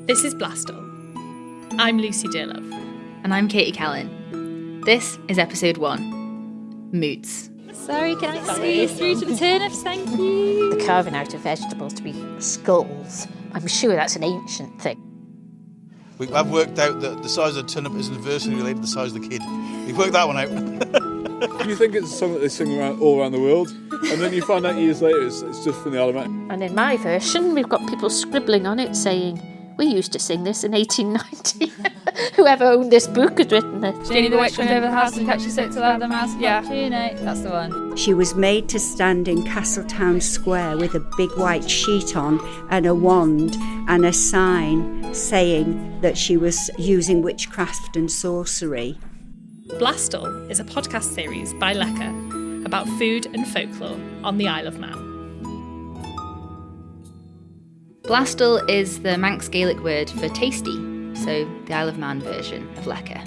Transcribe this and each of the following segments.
This is Blasstal. I'm Lucy Dearlove. And I'm Katie Callin. This is episode 1, Moots. Sorry, can I see through to the turnips, thank you? The carving out of vegetables to be skulls, I'm sure that's an ancient thing. I've worked out that the size of the turnip is inversely related to the size of the kid. We've worked that one out. You think it's a song that they sing all around the world, and then you find out years later it's just from the Isle of Man. And in my version, we've got people scribbling on it saying, we used to sing this in 1890. Whoever owned this book had written it. Jenny the witch went over the house and catch a stick to light the mouse. Yeah, that's the one. She was made to stand in Castletown Square with a big white sheet on and a wand and a sign saying that she was using witchcraft and sorcery. Blasstal is a podcast series by Lecca about food and folklore on the Isle of Man. Blasstal is the Manx Gaelic word for tasty, so the Isle of Man version of Lecca.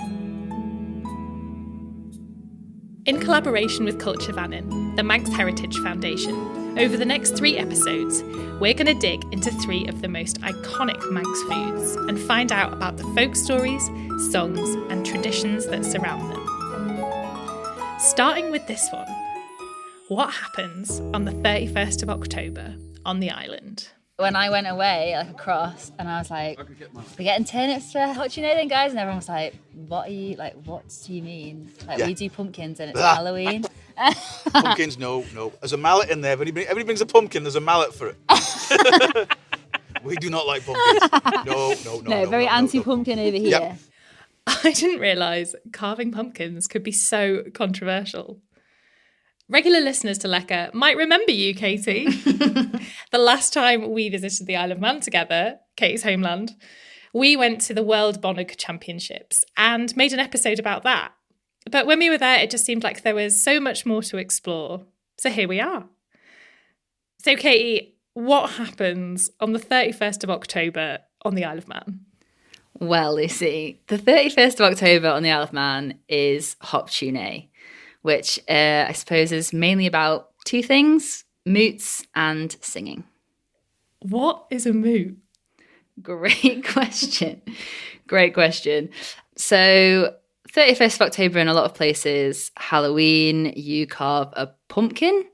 In collaboration with Culture Vannin, the Manx Heritage Foundation, over the next 3 episodes, we're going to dig into 3 of the most iconic Manx foods and find out about the folk stories, songs and traditions that surround them. Starting with this one, what happens on the 31st of October on the island? When I went away, across, and I was like, we're getting turnips for Hop-tu-Naa-ing then, guys? And everyone was like, what do you mean? We do pumpkins and it's Halloween. Pumpkins, no. There's a mallet in there. If anybody brings a pumpkin, there's a mallet for it. We do not like pumpkins. No. Very anti-pumpkin over here. Yep. I didn't realise carving pumpkins could be so controversial. Regular listeners to Lecca might remember you, Katie. The last time we visited the Isle of Man together, Katie's homeland, we went to the World Bonnog Championships and made an episode about that. But when we were there, it just seemed like there was so much more to explore. So here we are. So Katie, what happens on the 31st of October on the Isle of Man? Well, Lucy, the 31st of October on the Isle of Man is Hop-tu-Naa-ing, which I suppose is mainly about 2 things, moots and singing. What is a moot? Great question. So 31st of October in a lot of places, Halloween, you carve a pumpkin.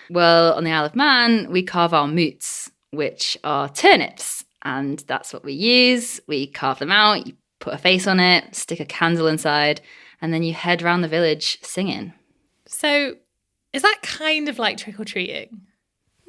Well, on the Isle of Man, we carve our moots, which are turnips. And that's what we use. We carve them out, you put a face on it, stick a candle inside, and then you head around the village singing. So, is that kind of like trick-or-treating?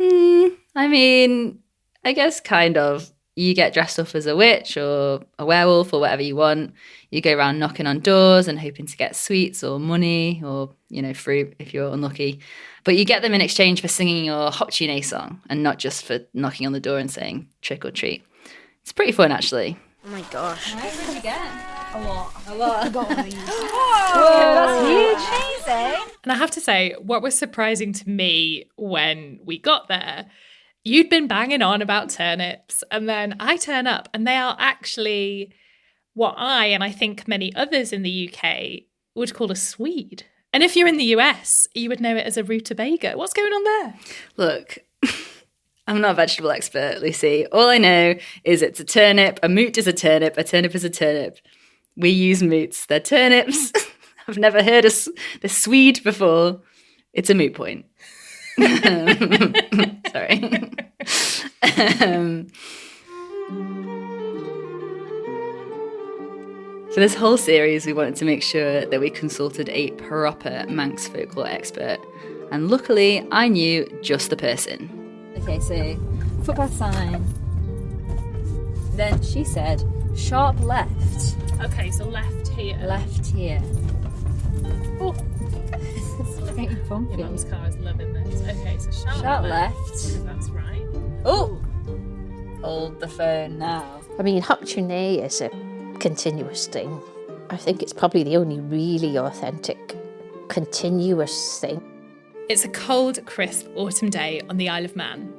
I mean, I guess kind of. You get dressed up as a witch or a werewolf or whatever you want. You go around knocking on doors and hoping to get sweets or money or, fruit if you're unlucky. But you get them in exchange for singing your Hop-tu-Naa-ing song and not just for knocking on the door and saying trick or treat. It's pretty fun, actually. Oh my gosh. How many did you get? A lot. I got one of these. Whoa, that's huge. Amazing. And I have to say, what was surprising to me when we got there, you'd been banging on about turnips, and then I turn up, and they are actually what I, and I think many others in the UK, would call a swede. And if you're in the US, you would know it as a rutabaga. What's going on there? Look, I'm not a vegetable expert, Lucy. All I know is it's a turnip, a moot is a turnip is a turnip. We use moots. They're turnips. I've never heard of the swede before. It's a moot point. Sorry. For this whole series, we wanted to make sure that we consulted a proper Manx folklore expert. And luckily, I knew just the person. Okay, so footpath sign. Then she said, sharp left. Okay, so left here. Left here. Oh, It's very your funky. mum's car is loving this. Okay, so Sharp left. That's right. Oh! Hold the phone now. I mean, Hop-tu-Naa-ing is a continuous thing. I think it's probably the only really authentic, continuous thing. It's a cold, crisp autumn day on the Isle of Man,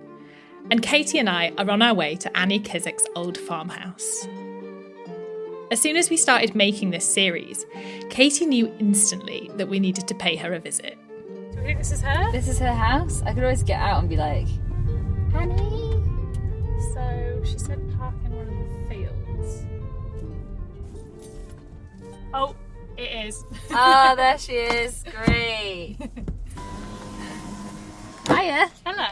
and Katie and I are on our way to Annie Kissack's old farmhouse. As soon as we started making this series, Katie knew instantly that we needed to pay her a visit. Do you think this is her? This is her house. I could always get out and be like, Annie. So she said park in one of the fields. Oh, it is. Oh, there she is. Great. Hiya. Hello.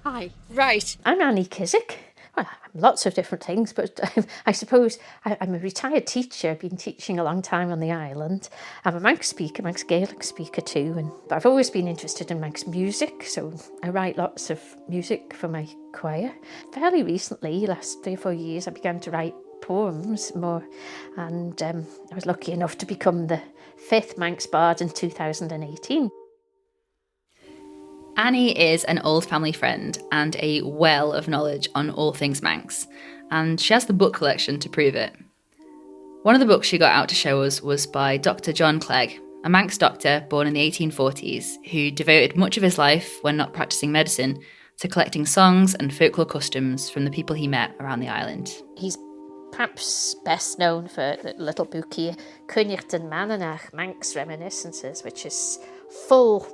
Hi. Right. I'm Annie Kissack. Well, I'm lots of different things, but I suppose I'm a retired teacher. I've been teaching a long time on the island. I'm a Manx speaker, Manx Gaelic speaker too, but I've always been interested in Manx music, so I write lots of music for my choir. Fairly recently, last 3 or 4 years, I began to write poems more, and I was lucky enough to become the 5th Manx Bard in 2018. Annie is an old family friend and a well of knowledge on all things Manx, and she has the book collection to prove it. One of the books she got out to show us was by Dr. John Clegg, a Manx doctor born in the 1840s who devoted much of his life, when not practising medicine, to collecting songs and folklore customs from the people he met around the island. He's perhaps best known for the little book here, Cregneash and Manannan, Manx Reminiscences, which is full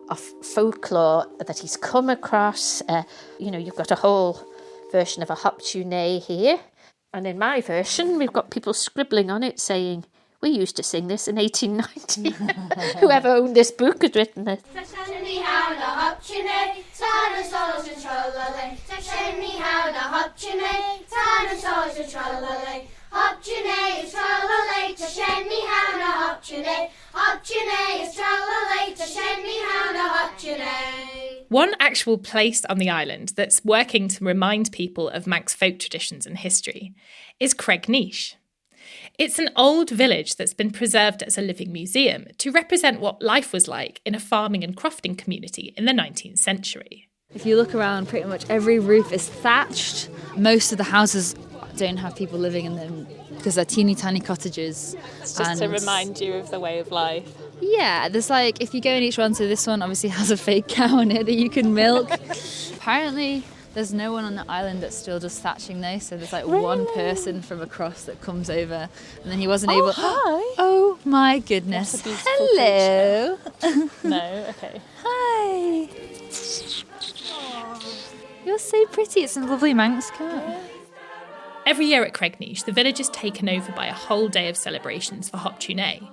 of folklore that he's come across. You've got a whole version of a Hop-tu-Naa-ing here. And in my version, we've got people scribbling on it saying, we used to sing this in 1890. Whoever owned this book had written it. One actual place on the island that's working to remind people of Manx folk traditions and history is Cregneash. It's an old village that's been preserved as a living museum to represent what life was like in a farming and crofting community in the 19th century. If you look around, pretty much every roof is thatched. Most of the houses don't have people living in them because they're teeny tiny cottages. It's just to remind you of the way of life. Yeah, there's like, if you go in each one, so this one obviously has a fake cow in it that you can milk. Apparently there's no one on the island that's still just thatching though, so there's like one person from across that comes over, and then he wasn't able. Hi. Oh my goodness. Hello. No, okay. Hi. You're so pretty. It's a lovely Manx cat. Every year at Cregneash, the village is taken over by a whole day of celebrations for Hop-tu-Naa-ing.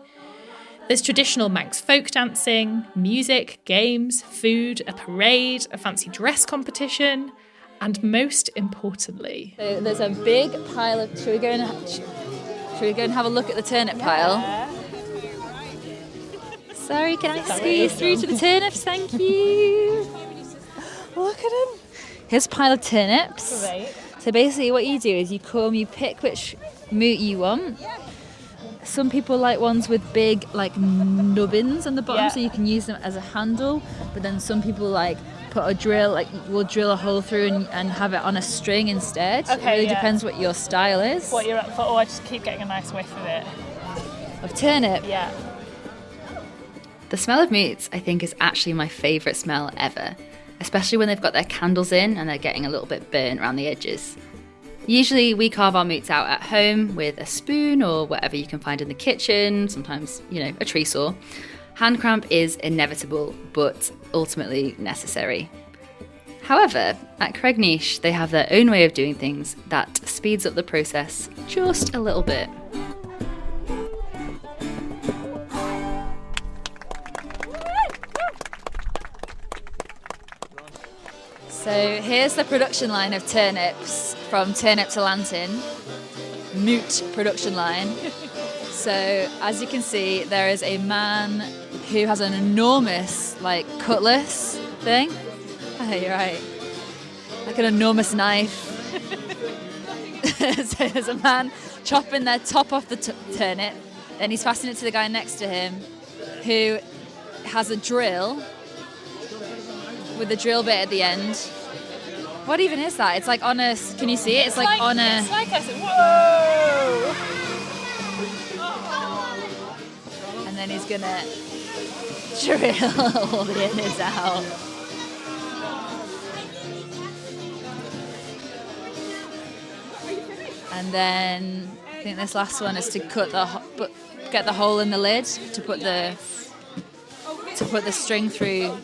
There's traditional Manx folk dancing, music, games, food, a parade, a fancy dress competition, and most importantly... So there's a big pile of... Should we go and have a look at the turnip pile? Sorry, can I squeeze through to the turnips? Thank you. Look at him. Here's a pile of turnips. Great. So basically what you do is you pick which moot you want. Some people like ones with big like nubbins on the bottom, so you can use them as a handle. But then some people like put a drill, like we'll drill a hole through and have it on a string instead. Okay, it really depends what your style is. What you're up for? Oh, I just keep getting a nice whiff of it. Of turnip? Yeah. The smell of moots, I think, is actually my favourite smell ever, especially when they've got their candles in and they're getting a little bit burnt around the edges. Usually we carve our moots out at home with a spoon or whatever you can find in the kitchen, sometimes, a tree saw. Hand cramp is inevitable, but ultimately necessary. However, at Cregneash, they have their own way of doing things that speeds up the process just a little bit. So here's the production line of turnips from turnip to lantern, moot production line. So as you can see, there is a man who has an enormous cutlass thing. Oh, you're right. Like an enormous knife. So there's a man chopping the top off the turnip, then he's passing it to the guy next to him who has a drill with the drill bit at the end. What even is that? It's like on a... Can you see it? It's like on a... It's like a... Whoa! And then he's going to drill all the innards out. And then I think this last one is to get the hole in the lid to put the string through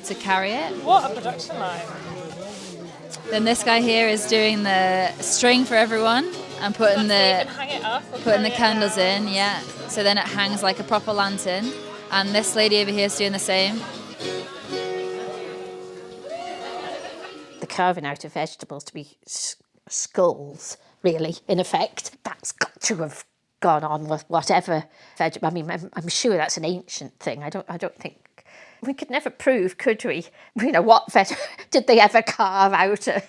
to carry it. What a production line. Then this guy here is doing the string for everyone and putting the candles in, yeah. So then it hangs like a proper lantern. And this lady over here is doing the same. The carving out of vegetables to be skulls, really, in effect. That's got to have gone on with whatever I mean, I'm sure that's an ancient thing. I don't think we could never prove, could we? You know, what did they ever carve out a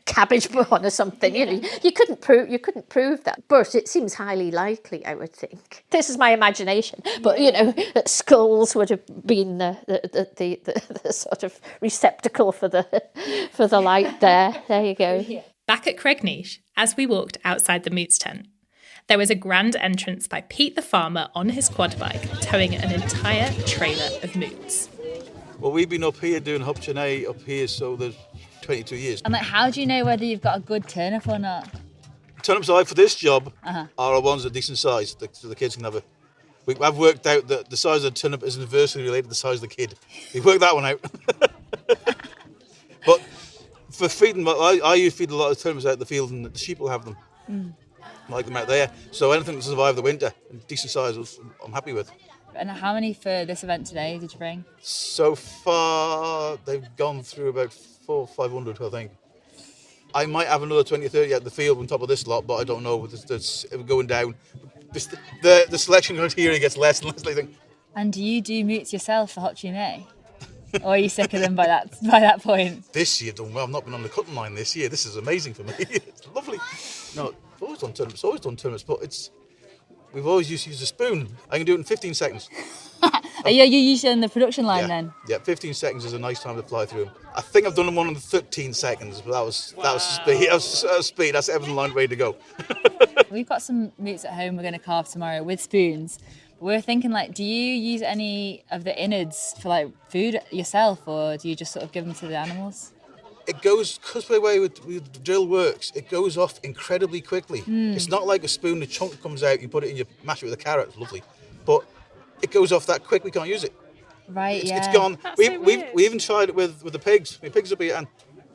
cabbage bun or something? You know, you couldn't prove that, but it seems highly likely. I would think. This is my imagination, but you know, that skulls would have been the sort of receptacle for the light there. There you go. Back at Cregneash, as we walked outside the Moots tent, there was a grand entrance by Pete the farmer on his quad bike, towing an entire trailer of moots. Well, we've been up here doing Hop-tu-Naa-ing up here, so there's 22 years. And like, how do you know whether you've got a good turnip or not? Turnips I like for this job are ones of decent size, so the kids can have a... I've worked out that the size of the turnip is inversely related to the size of the kid. We've worked that one out. But for feeding, I used to feed a lot of turnips out in the field, and the sheep will have them. I like them out there. So anything to survive the winter, decent size, I'm happy with. And how many for this event today did you bring? So far, they've gone through about 400 or 500, I think. I might have another 20 or 30 out in the field on top of this lot, but I don't know. It's going down. The selection criteria gets less and less, I think. And do you do moots yourself for Hop-tu-Naa-ing? Or are you sick of them by that point? This year done well. I've not been on the cutting line this year. This is amazing for me. It's lovely. No, I've always done turnips, but we've always used to use a spoon. I can do it in 15 seconds. Are you usually on the production line then? Yeah, 15 seconds is a nice time to fly through them. I think I've done one in 13 seconds, but that was speed. That was speed. That's everything line ready to go. We've got some moots at home we're going to carve tomorrow with spoons. We're thinking, like, do you use any of the innards for, like, food yourself, or do you just sort of give them to the animals? It goes, because the way with the drill works, it goes off incredibly quickly. It's not like a spoon, the chunk comes out, you put it in, you mash it with a carrot, it's lovely. But it goes off that quick, we can't use it. Right, It's gone. We even tried it with the pigs. The pigs will be, and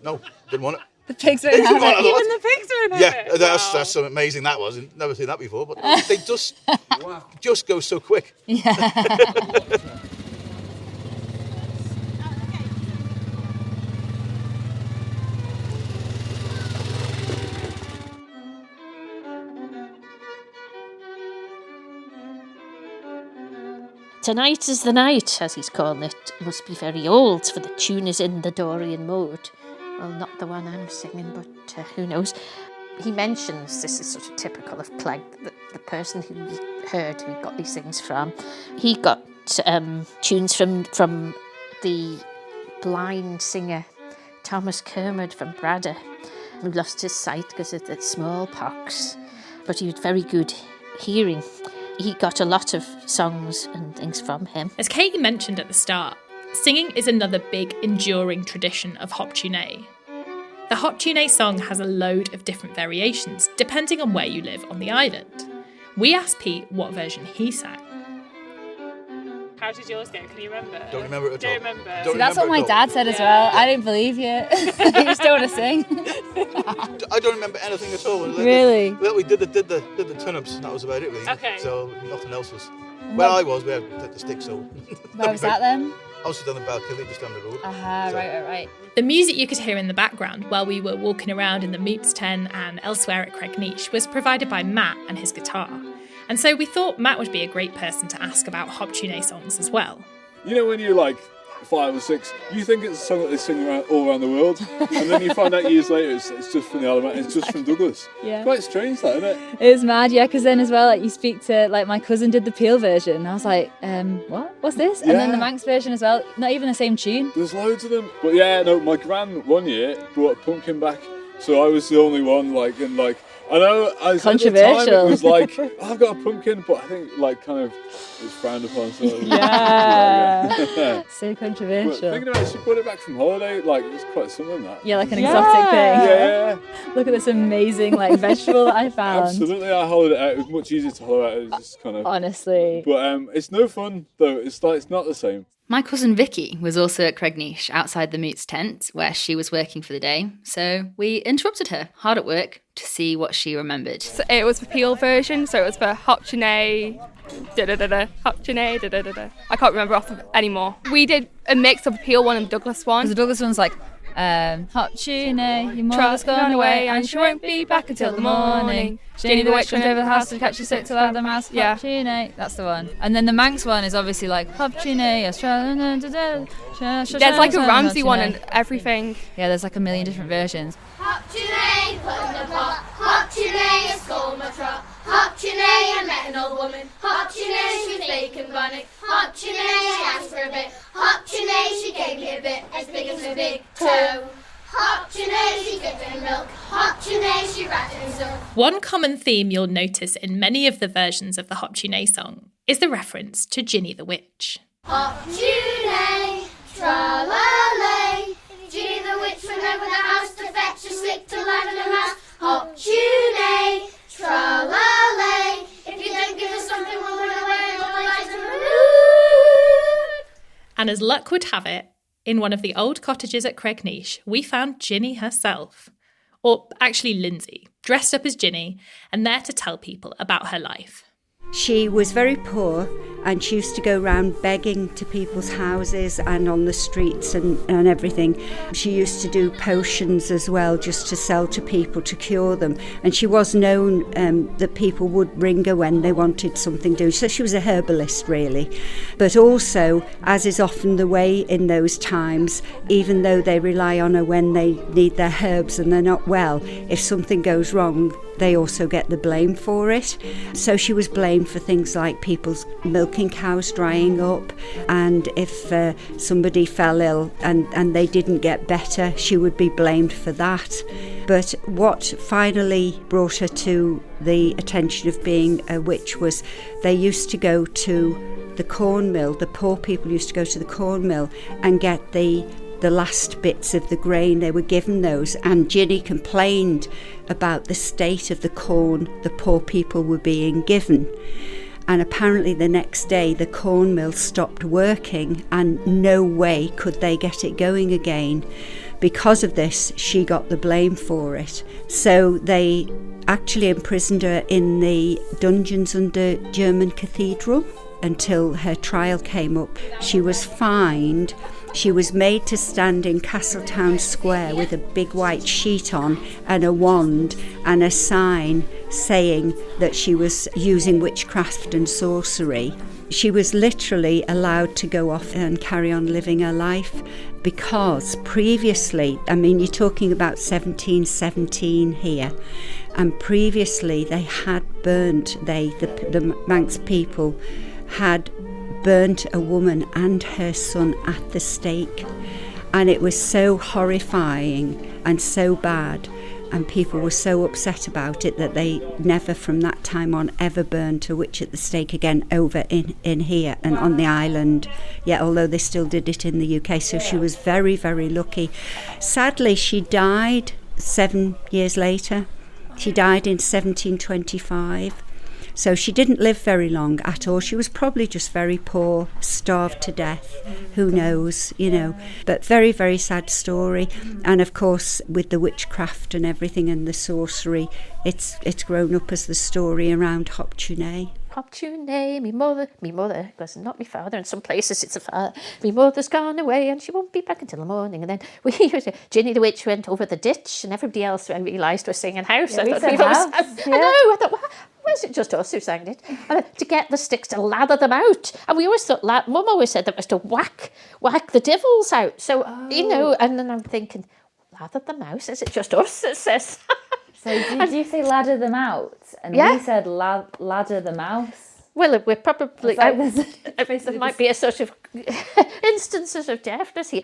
no, didn't want it. The pigs won't have it. Even the pigs won't have it. Yeah, that's something amazing that was. Never seen that before, but they just go so quick. Yeah. Tonight is the night, as he's calling it. Must be very old, for the tune is in the Dorian mode. Well, not the one I'm singing, but who knows. He mentions, this is sort of typical of Clegg, the person who heard who he got these things from. He got tunes from the blind singer Thomas Kermode from Bradda, who lost his sight because of the smallpox, but he had very good hearing. He got a lot of songs and things from him. As Katie mentioned at the start, singing is another big, enduring tradition of Hop-tu-Naa-ing. The Hop-tu-Naa-ing song has a load of different variations, depending on where you live on the island. We asked Pete what version he sang. How did yours go? Can you remember? Don't remember it at all. See, that's what my dad said as well. I didn't believe you. You just don't want to sing. I don't remember anything at all. Really? Well, we did the turnips, and that was about it, really. Okay. So nothing else was. Well, we had the stick, so. Where was that then? I was down the Guilley, just down the road. Right. The music you could hear in the background while we were walking around in the Moots tent and elsewhere at Cregneash was provided by Matt and his guitar. And so we thought Matt would be a great person to ask about Hop-tu-Naa-ing songs as well. You know, when you're like 5 or 6, you think it's a song that they sing all around the world, and then you find out years later it's just from the Isle of Man, it's just from Douglas. Yeah. Quite strange, that, isn't it? It was mad, yeah, because then as well, like, you speak to, like, my cousin did the Peel version, and I was like, what? What's this? And then the Manx version as well, not even the same tune. There's loads of them. But yeah, no, my gran one year brought a pumpkin back, so I was the only one, I know, controversial. At the time it was like, I've got a pumpkin, but I think, kind of, it's frowned upon. So Yeah. So controversial. But thinking about it, she brought it back from holiday, it's quite something, that. Yeah, like an exotic thing. Yeah. Look at this amazing, vegetable that I found. Absolutely, I hollowed it out. It was much easier to hollow out. It was just kind of... Honestly. But it's no fun, though. It's not the same. My cousin Vicky was also at Cregneash outside the Moots tent where she was working for the day, so we interrupted her, hard at work, to see what she remembered. So it was the Peel version, so it was for Hop-tu-Naa-ing, Hop-tu-Naa-ing, I can't remember off of anymore. We did a mix of the Peel one and the Douglas one. Because the Douglas one's like, Hop-tu-Naa-ing, your mother's gone away and she won't be back until the morning. Ginny the witch went over the house to catch a stick to light the mouse. Yeah. Hop-tu-Naa-ing, that's the one. And then the Manx one is obviously like, Hop-tu-Naa-ing, There's like a Ramsey one and everything. Yeah, there's like a million different versions. Hop-tu-Naa-ing, put in the pot. Hop-tu-Naa-ing, a skull my trot. Hop-tu-Naa-ing, I met an old woman. Hop-tu-Naa-ing, she was bacon bonnet. Hop-tu-Naa-ing, I asked for a bit. Hop-tu-Naa-ing, she gave me a bit as big as my big toe. Hop-tu-Naa-ing, she dipped it in milk. Hop-tu-Naa-ing, she wrapped it in silk. One common theme you'll notice in many of the versions of the Hop-tu-Naa song is the reference to Ginny the witch. Hop-tu-Naa-ing, tra-la-lay. Ginny the witch went over the house to fetch a stick to light the mouse. Hop-tu-Naa-ing, tra-la-lay. If you don't give us something, we'll run away and we'll light the moon. And as luck would have it, in one of the old cottages at Cregneash, we found Ginny herself. Or actually Lindsay, dressed up as Ginny and there to tell people about her life. She was very poor and she used to go around begging to people's houses and on the streets and everything. She used to do potions as well, just to sell to people to cure them. And she was known that people would ring her when they wanted something done. So she was a herbalist, really. But also, as is often the way in those times, even though they rely on her when they need their herbs and they're not well, if something goes wrong, they also get the blame for it. So she was blamed for things like people's milking cows drying up, and if somebody fell ill and they didn't get better, she would be blamed for that. But what finally brought her to the attention of being a witch was they used to go to the corn mill, the poor people used to go to the corn mill and get the last bits of the grain. They were given those, and Ginny complained about the state of the corn the poor people were being given. And apparently the next day the corn mill stopped working and no way could they get it going again. Because of this, she got the blame for it. So they actually imprisoned her in the dungeons under German Cathedral until her trial came up. She was fined. She was made to stand in Castletown Square with a big white sheet on and a wand and a sign saying that she was using witchcraft and sorcery. She was literally allowed to go off and carry on living her life because previously, I mean, you're talking about 1717 here, and previously they had burnt, the Manx people had burnt a woman and her son at the stake, and it was so horrifying and so bad, and people were so upset about it that they never from that time on ever burnt a witch at the stake again over in here and on the island. Yeah, although they still did it in the UK, so she was very, very lucky. Sadly, she died 7 years later. She died in 1725. So she didn't live very long at all. She was probably just very poor, starved to death. Who knows, you know. But very, very sad story. And of course, with the witchcraft and everything and the sorcery, it's grown up as the story around Hop-tu-Naa-ing. Hop-tu-Naa-ing, me mother, because not me father, in some places it's a father. Me mother's gone away and she won't be back until the morning. And then Ginny the witch went over the ditch and everybody else realised was singing house. Yeah, I we thought, said house. I know, I thought, was it just us who sang it? And to get the sticks to lather them out. And we always thought, Mum always said that was to whack the devils out. So, you know, and then I'm thinking, lather them out? Is it just us that says... So did you say ladder them out? And we said ladder the mouse? Well, we're probably... there might be a sort of instances of deafness here.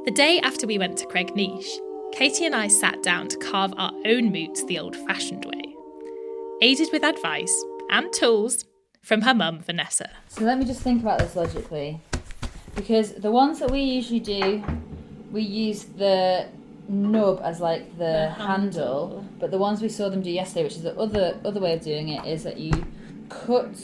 The day after we went to Cregneash, Katie and I sat down to carve our own moots the old-fashioned way, aided with advice and tools from her mum, Vanessa. So let me just think about this logically. Because the ones that we usually do, we use the nub as like the handle, handle. but the ones we saw them do yesterday, which is the other way of doing it, is that you cut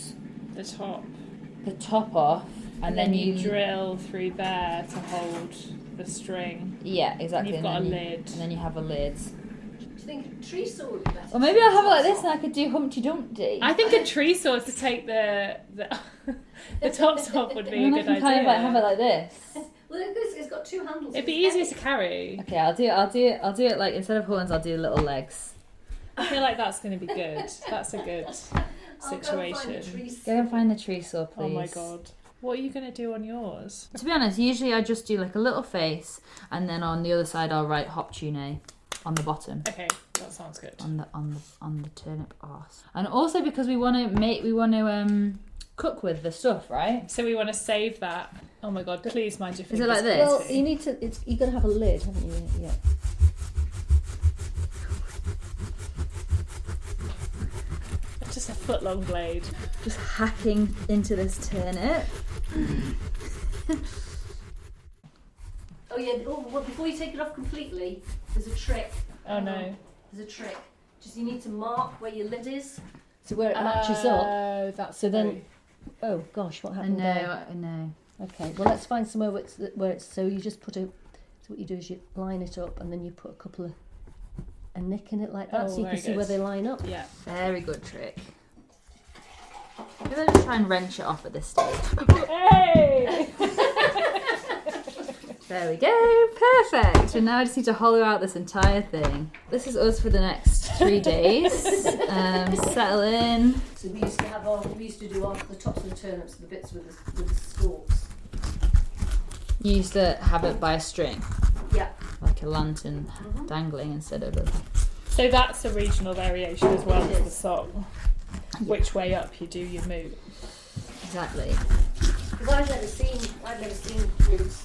The top off, and then you drill through there to hold the string. Yeah, exactly. And you've got a lid. And then you have a lid. Do you think a tree saw would be better? Or maybe I'll have it like this and I could do Humpty Dumpty. I think a tree saw to take the tops off would be a And I good can idea. kind of like have it like this. Well, it's got two handles. It'd be easier to carry. Okay, I'll do it like, instead of horns, I'll do little legs. I feel like that's going to be good. That's a good situation. Go and find the tree saw, please. Oh my god. What are you going to do on yours? To be honest, usually I just do like a little face, and then on the other side I'll write Hop-tu-Naa-ing on the bottom. Okay, that sounds good. On the turnip arse. And also because we want to cook with the stuff, right? So we want to save that. Oh my god, please mind your Is fingers. it like this? Well, you need to. You're going to have a lid, haven't you? Yeah. Just a foot long blade. Just hacking into this turnip. Oh yeah. Oh, well, before you take it off completely, there's a trick. Oh no. There's a trick. Just you need to mark where your lid is, so where it matches up. Oh, that's So then, oh gosh, what happened there? I know. Okay, well let's find somewhere where it's so you just put a. So what you do is you line it up and then you put a nick in it like that, so you can see where they line up. Yeah. Very good trick. Maybe I'll just try and wrench it off at this stage. Hey! There we go, perfect. And now I just need to hollow out this entire thing. This is us for the next 3 days. Settle in. So we used to do the tops of the turnips, the bits with the stalks. You used to have it by a string, Yeah. like a lantern dangling instead of a... So that's a regional variation as well as the song. Which way up you do your moot. Exactly. Because I've never seen moots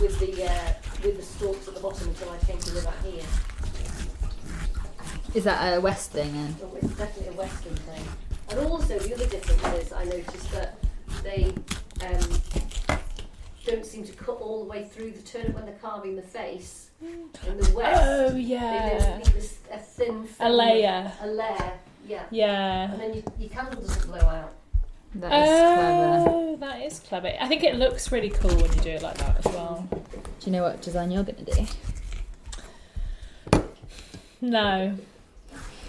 with the stalks at the bottom until I came to live out here. Is that a West thing then? So it's definitely a Western thing. And also the other difference is I noticed that they don't seem to cut all the way through the turnip when they're carving the face. In the West, Oh yeah. they leave a thin film, A layer. A layer, yeah. Yeah. And then your candle doesn't blow out. That is clever. Oh, that is clever. I think it looks really cool when you do it like that as well. Do you know what design you're going to do? No.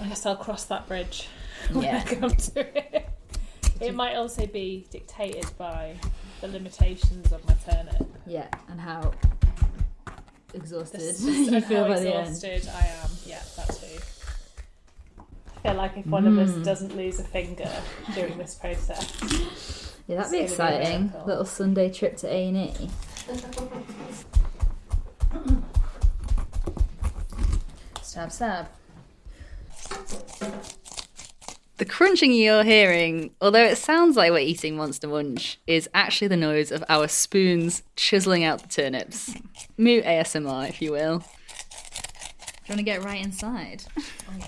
I guess I'll cross that bridge when Yeah. I come to it. It might also be dictated by the limitations of my turnip. Yeah, and how exhausted And you feel how by the end. exhausted I am. Yeah, that's true. I feel like if one of us doesn't lose a finger during this process. Yeah, that'd be It's gonna be a exciting. miracle. Little Sunday trip to A&E. Stab, stab. The crunching you're hearing, although it sounds like we're eating Monster Munch, is actually the noise of our spoons chiselling out the turnips. Moot ASMR, if you will. Do you want to get right inside? Oh yeah.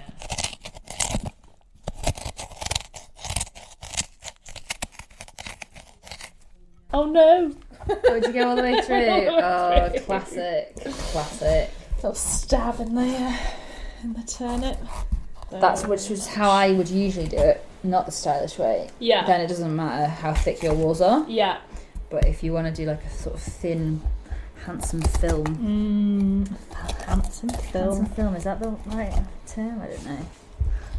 Oh no! Oh, did you go all the way through? All the way Oh, through. classic. Classic. Little stab in the turnip. That's which is how I would usually do it, not the stylish way. Yeah. Then it doesn't matter how thick your walls are. Yeah. But if you want to do like a sort of thin, handsome film. Handsome Handsome film, is that the right term? I don't know.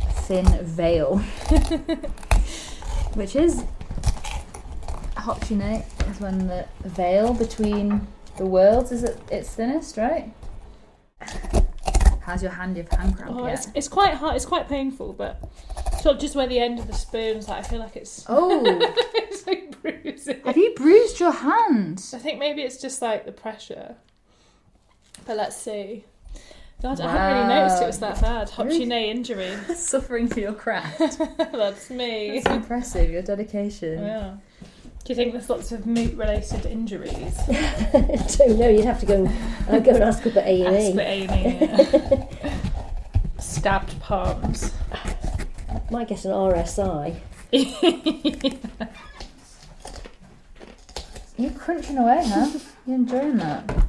A thin veil. Which is... Hop-tu-Naa-ing is when the veil between the worlds is at its thinnest, right? How's your hand cramp Oh, yet? it's quite hard. It's quite painful, but sort of just where the end of the spoon's like, I feel like it's. Oh! It's like bruising. Have you bruised your hand? I think maybe it's just like the pressure. But let's see. God, I Wow. hadn't really noticed it was that bad. Hop-tu-Naa injury. Suffering for your craft. That's me. That's impressive, your dedication. Yeah. Do you think there's lots of moot-related injuries? I don't know. You'd have to go and ask up at A&E. Ask the A&E, yeah. Stabbed palms. Might get an RSI. You're crunching away, huh? You're enjoying that.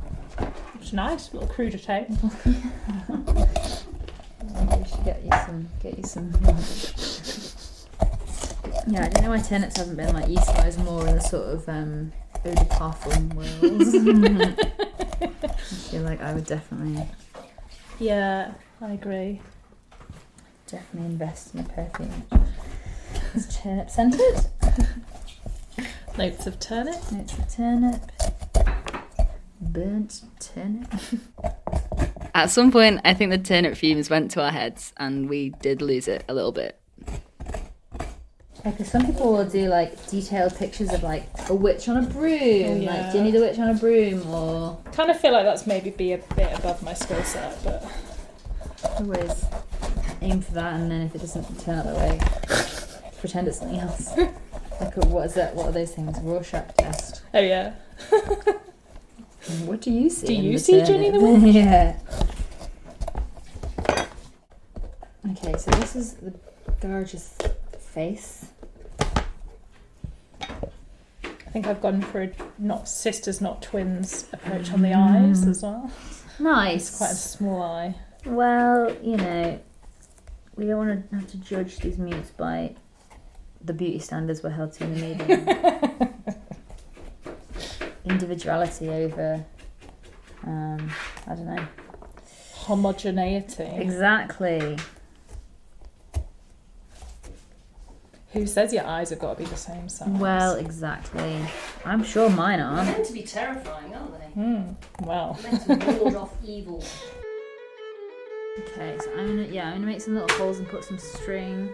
tonight. A little crudité. Maybe we should get you some. Yeah, I don't know why turnips haven't been like utilised more in the sort of eau de parfum world. I feel like I would definitely. Yeah, I agree. Definitely invest in a perfume. It's turnip scented. Notes of turnip. Burnt turnip. At some point, I think the turnip fumes went to our heads and we did lose it a little bit. Because some people will do like detailed pictures of like a witch on a broom, like Ginny the witch on a broom, or. Kind of feel like that's maybe be a bit above my skill set, but. Always aim for that, and then if it doesn't turn out that way, pretend it's something else. Like, what is that? What are those things? Rorschach test. Oh yeah. What do you see? Do you see Ginny the witch? Yeah. Okay, so this is the gorgeous face. I think I've gone for a not sisters, not twins approach on the eyes as well. Nice. It's quite a small eye. Well, you know, we don't want to have to judge these Moots by the beauty standards we're held to in the media. Individuality over, I don't know. Homogeneity. Exactly. Who says your eyes have got to be the same size? Well, exactly. I'm sure mine are. They're meant to be terrifying, aren't they? Well. They're meant to ward off evil. Okay, so I'm gonna make some little holes and put some string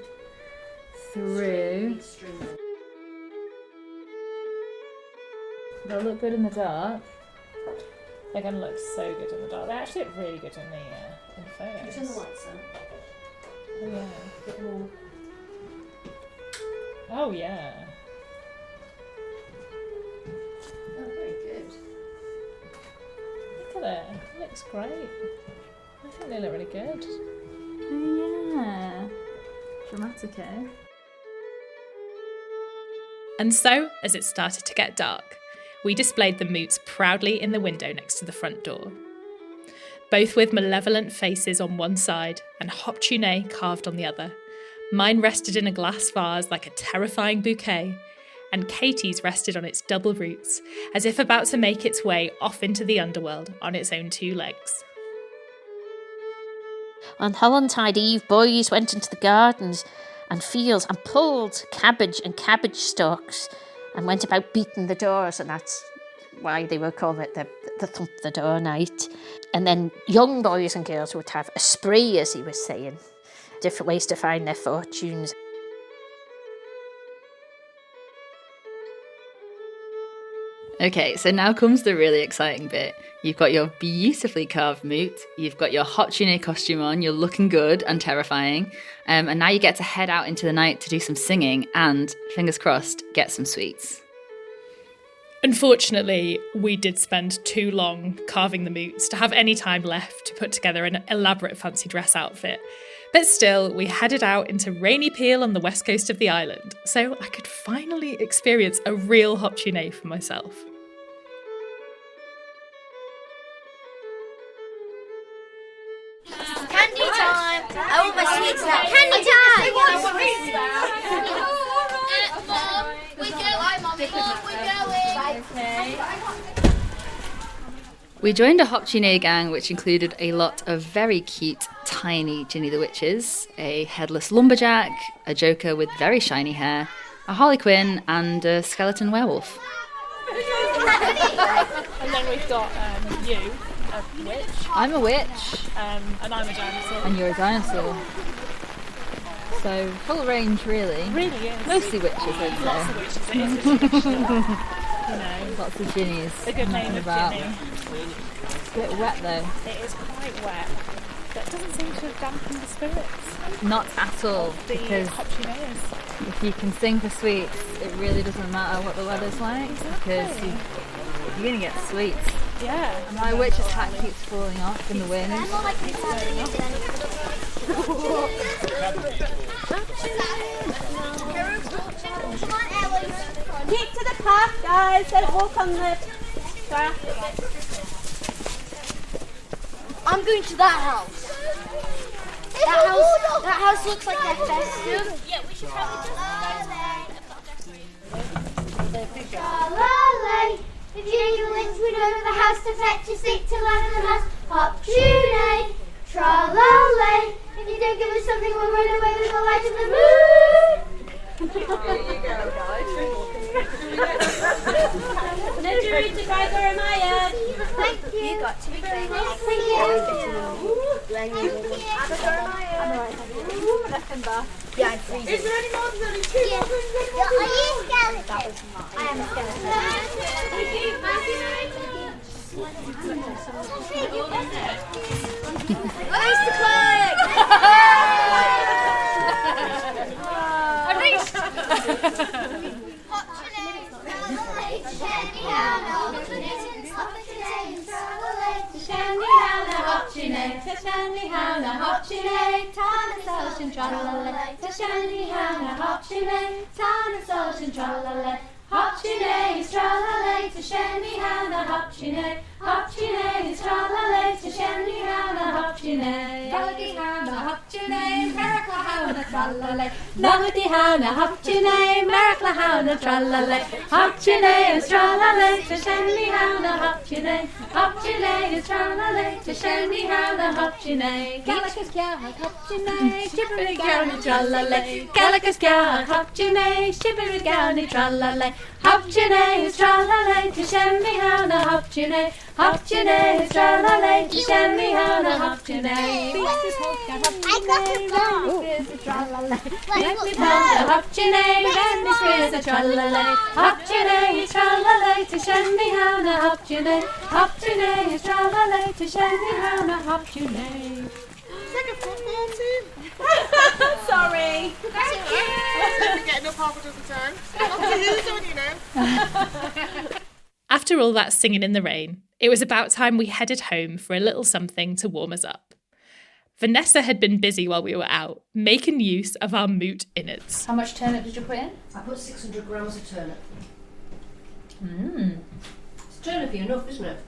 through. They'll look good in the dark. They're going to look so good in the dark. They actually look really good in the photos. Turn the lights on. Oh yeah. A bit more. Oh yeah. Oh, very good. Look at it. It looks great. I think they look really good. Oh yeah. Dramatic, eh? And so, as it started to get dark, we displayed the Moots proudly in the window next to the front door. Both with malevolent faces on one side and Hop-tu-Naa-ing carved on the other. Mine rested in a glass vase like a terrifying bouquet, and Katie's rested on its double roots, as if about to make its way off into the underworld on its own two legs. On Hollandtide Eve, boys went into the gardens and fields and pulled cabbage and cabbage stalks and went about beating the doors, and that's why they were calling it the thump the door night. And then young boys and girls would have a spree, as he was saying, different ways to find their fortunes. Okay, so now comes the really exciting bit. You've got your beautifully carved Moot, you've got your Hop-tu-Naa-ing costume on, you're looking good and terrifying, and now you get to head out into the night to do some singing and, fingers crossed, get some sweets. Unfortunately, we did spend too long carving the Moots to have any time left to put together an elaborate fancy dress outfit. But still, we headed out into rainy Peel on the west coast of the island, so I could finally experience a real Hop-tu-Naa-ing for myself. Candy time! I want my sweets now. Candy time! Mom, we're going, Mum, we're going. We joined a Hop-tu-Naa-ing gang which included a lot of very cute, tiny Ginny the Witches, a headless lumberjack, a joker with very shiny hair, a harlequin, and a skeleton werewolf. And then we've got you, a witch. I'm a witch. And I'm a dinosaur. And you're a dinosaur. So, full range, really. Really is. Mostly witches, I'd say. Lots of witches. It is a witch. You know. Lots of Ginnies. A good name of Ginny. It's a bit wet, though. It is quite wet. That doesn't seem to have dampened the spirits. Not at all, The because Hop-tu-Naa-ings. if you can sing for sweets, it really doesn't matter what the weather's like, because you're going to get sweets. Yeah. My witch's hat keeps falling off in the wind. Keep to the path, guys. Don't walk on the grass. I'm going to that house. That house looks like they're festive. Yeah, we should probably just Tra-la-lay. If you need a lynch, we know the house to fetch a seat to land in the house. Hop-tu-Naa-ing. Tra-la-lay. If you don't give us something, we'll run away with the light of the moon. There you go, guys. To Gregor Maya. Thank you. You got to be famous. Thank you. Yeah, I'm freezing. Is there any more than only two? Yes. Are you skeleton? That was mine. I am a skeleton. Thank you. Nice to collect. I reached. Hop-tu-Naa-ing, tra-la-lay, to Hop-tu-Naa-ing, tra-la-lay, to Hop-tu-Naa-ing, Hop-tu-Naa-ing, Merrick-la-houna, tra-la-lay, Nagadi-houna, Hop-tu-Naa-ing, Merrick-la-houna, tra-la-lay, Hop-tu-Naa-ing, tra-la-lay, to Hop-tu-Naa-ing, Hop-tu-Naa-ing, tra-la-lay, to Hop-tu-Naa-ing, Gallicus-Gallagh, Hop-tu-Naa-ing, Shibbery-Gowny, tra-la-lay, Gallicus-Gallagh, Hop-tu-Naa-ing, Shibbery-Gowny, tra-la-lay, Hop-tu-Naa-ing, tra-la-lay, to Hop-tu-Naa-ing, Hop-tu-Naa-ing, tra-la-lay, to Hop-tu-Naa-ing, Hop-tu-Naa-ing, Beasties, Hop-tu-Naa-ing, tra-la-lay, let me pound, Hop-tu-Naa-ing, let me squeeze, tra-la-lay, Hop-tu-Naa-ing, tra-la-lay, to Hop-tu-Naa-ing, Hop-tu-Naa-ing, tra-la-lay, to Hop-tu-Naa-ing, Hop-tu-Naa-ing. It's like a football team. Sorry. Thank you. We're getting up half a dozen times. Up to who's on, you know. After all that singing in the rain, it was about time we headed home for a little something to warm us up. Vanessa had been busy while we were out, making use of our moot innards. How much turnip did you put in? I put 600 grams of turnip. It's turnipy enough, isn't it?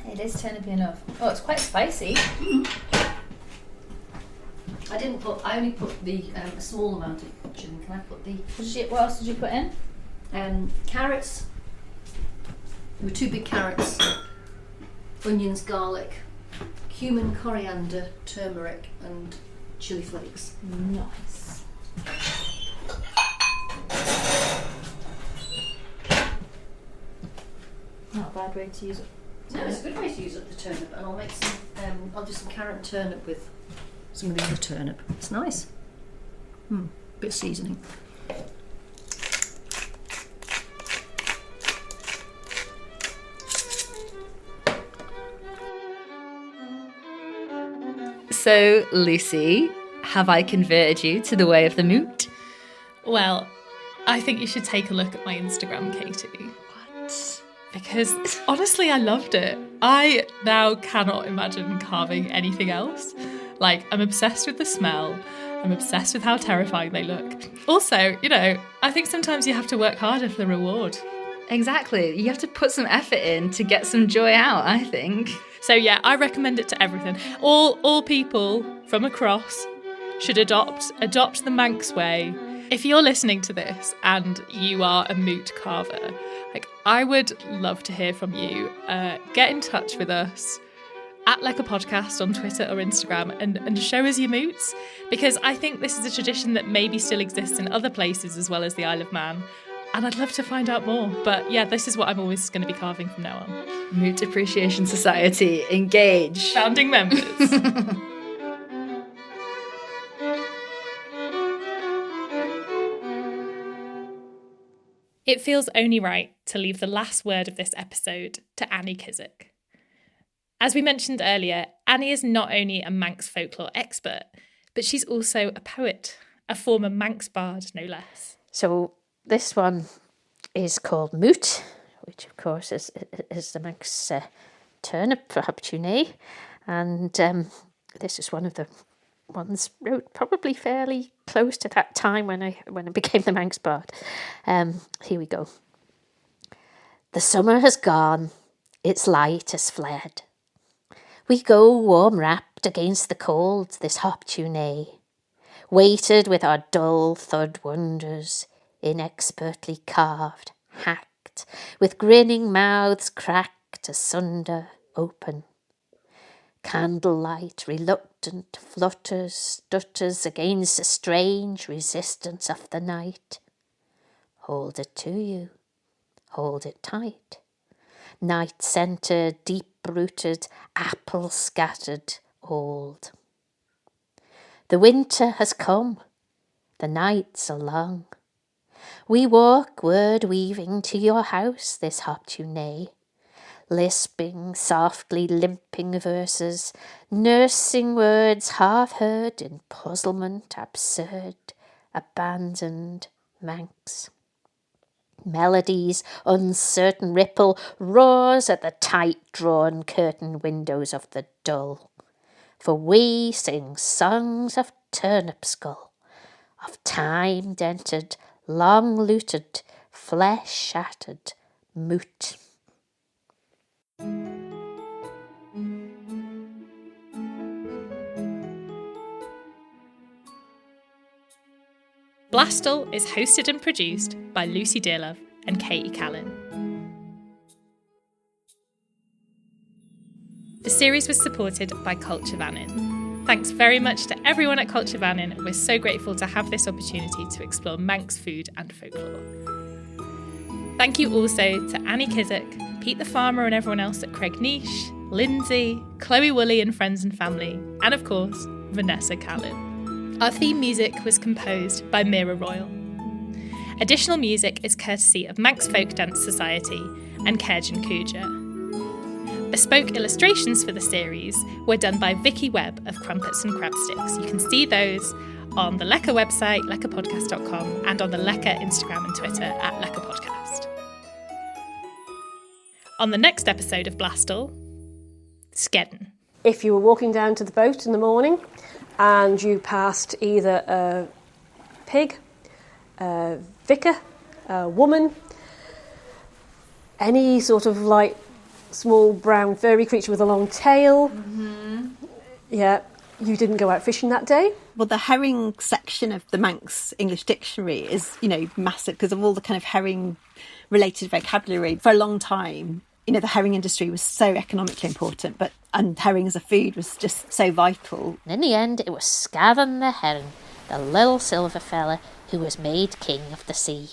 It is turnipy enough. Oh, it's quite spicy. I only put the a small amount of gin. Can I put the What else did you put in? carrots? There were 2 big carrots, onions, garlic, cumin, coriander, turmeric, and chili flakes. Nice. Not a bad way to use it. No, it's a good way to use up the turnip, and I'll make some. I'll do some carrot and turnip with some of the other turnip. It's nice. Bit of seasoning. So, Lucy, have I converted you to the way of the moot? Well, I think you should take a look at my Instagram, Katie. What? Because honestly, I loved it. I now cannot imagine carving anything else. Like, I'm obsessed with the smell. I'm obsessed with how terrifying they look. Also, I think sometimes you have to work harder for the reward. Exactly. You have to put some effort in to get some joy out, I think. So yeah, I recommend it to everything. All people from across should adopt the Manx way. If you're listening to this and you are a moot carver, I would love to hear from you. Get in touch with us at Like a Podcast on Twitter or Instagram and show us your moots, because I think this is a tradition that maybe still exists in other places as well as the Isle of Man. And I'd love to find out more. But yeah, this is what I'm always going to be carving from now on. Moot Appreciation Society, engage. Founding members. It feels only right to leave the last word of this episode to Annie Kissack. As we mentioned earlier, Annie is not only a Manx folklore expert, but she's also a poet, a former Manx bard, no less. So this one is called Moot, which of course is the Manx turnip for Hop-tu-Naa-ing, and this is one of the ones wrote probably fairly close to that time when I became the Manx bard. Here we go. The summer has gone, its light has fled. We go warm-wrapped against the cold this Hop-tu-Naa, weighted with our dull thud wonders, inexpertly carved, hacked, with grinning mouths cracked asunder, open. Candlelight reluctant flutters, stutters against the strange resistance of the night. Hold it to you, hold it tight. Night-scented, deep-rooted, apple-scattered, old. The winter has come, the nights are long. We walk word-weaving to your house this Hop-tu-Naa, lisping, softly limping verses, nursing words half-heard in puzzlement absurd, abandoned Manx. Melodies, uncertain ripple, roars at the tight-drawn curtain windows of the dull. For we sing songs of turnip skull, of time-dented, long-looted, flesh-shattered moot. Blasstal is hosted and produced by Lucy Dearlove and Katie Callin. The series was supported by Culture Vannin. Thanks very much to everyone at Culture Vannin. We're so grateful to have this opportunity to explore Manx food and folklore. Thank you also to Annie Kissack, Pete the Farmer and everyone else at Cregneash, Lindsay, Chloe Woolley and friends and family, and of course, Vanessa Callin. Our theme music was composed by Mira Royal. Additional music is courtesy of Manx Folk Dance Society and Caarjyn Cooidjagh. Bespoke illustrations for the series were done by Vicky Webb of Crumpets and Crabsticks. You can see those on the Lecca website, leccapodcast.com, and on the Lecca Instagram and Twitter at leccapodcast. On the next episode of Blasstal, Skedden. If you were walking down to the boat in the morning and you passed either a pig, a vicar, a woman, any sort of like small brown furry creature with a long tail, yeah, you didn't go out fishing that day. Well, the herring section of the Manx English Dictionary is, massive because of all the kind of herring-related vocabulary. For a long time, the herring industry was so economically important, and herring as a food was just so vital. And in the end, it was Scavin the herring, the little silver fella who was made king of the sea.